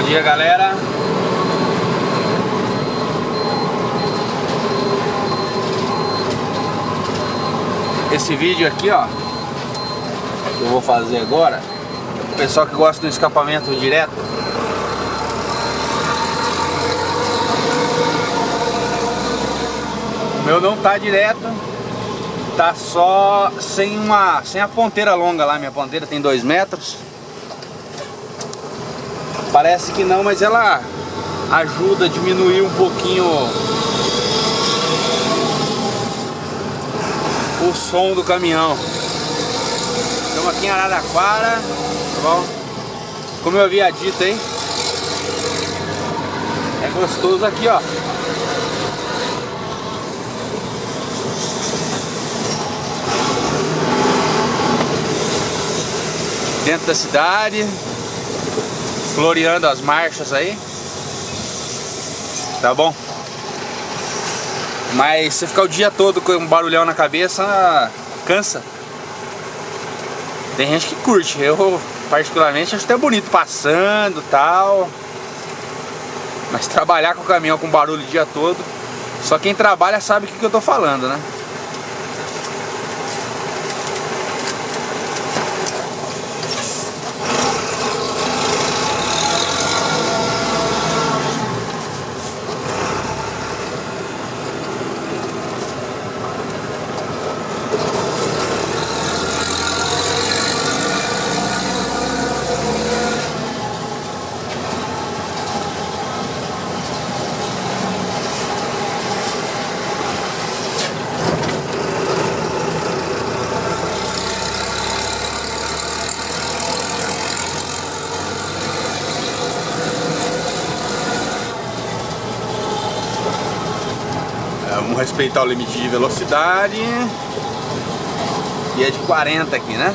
dia, galera. Esse vídeo aqui, ó, que eu vou fazer agora, o pessoal que gosta do escapamento direto, o meu não tá direto, tá só sem a ponteira longa lá. Minha ponteira tem 2 metros. Parece que não, mas ela ajuda a diminuir um pouquinho o som do caminhão. Estamos aqui em Araraquara, tá bom? Como eu havia dito aí, é gostoso aqui, ó. Dentro da cidade, floreando as marchas aí, tá bom? Mas se ficar o dia todo com um barulhão na cabeça, cansa. Tem gente que curte, eu particularmente acho até bonito passando e tal. Mas trabalhar com o caminhão com barulho o dia todo, só quem trabalha sabe o que eu tô falando, né? Vamos respeitar o limite de velocidade. E é de 40 aqui, né?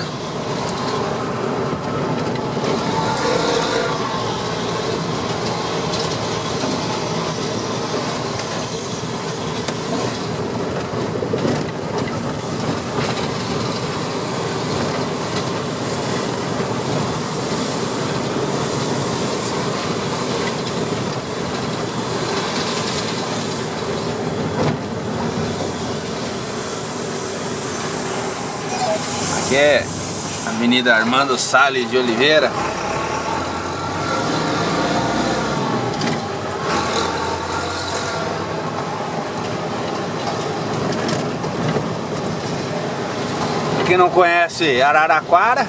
Aqui é Avenida Armando Salles de Oliveira. Pra quem não conhece Araraquara,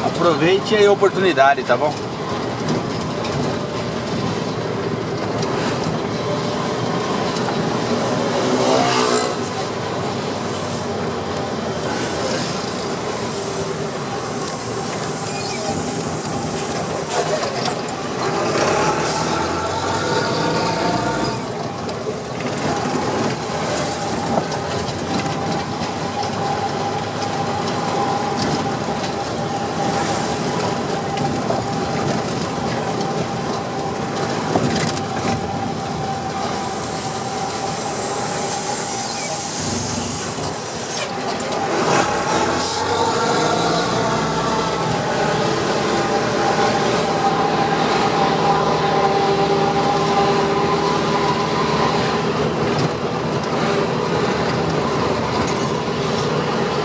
aproveite aí a oportunidade, tá bom?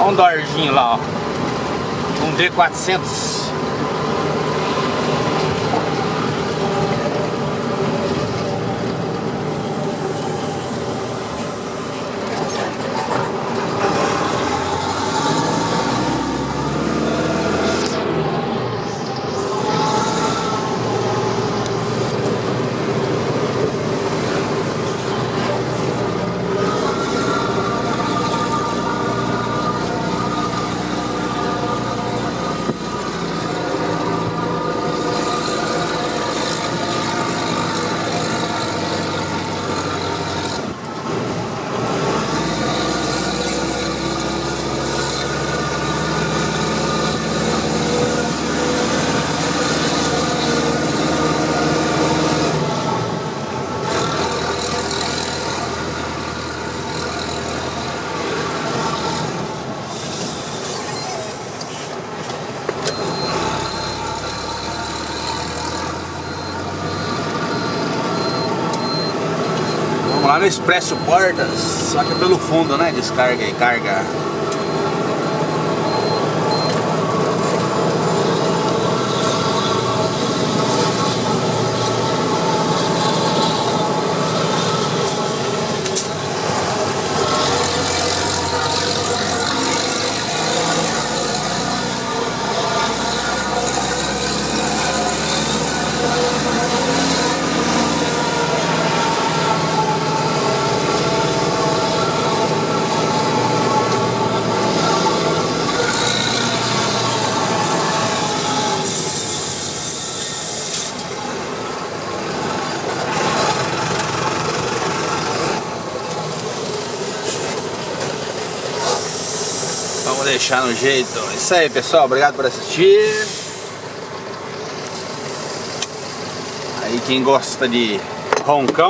Olha um Dorjinho lá, ó. Um D400. Lá no Expresso Portas, só que pelo fundo, né? Descarga e carga. Vamos deixar no jeito. Isso aí, pessoal, obrigado por assistir. Aí quem gosta de roncão,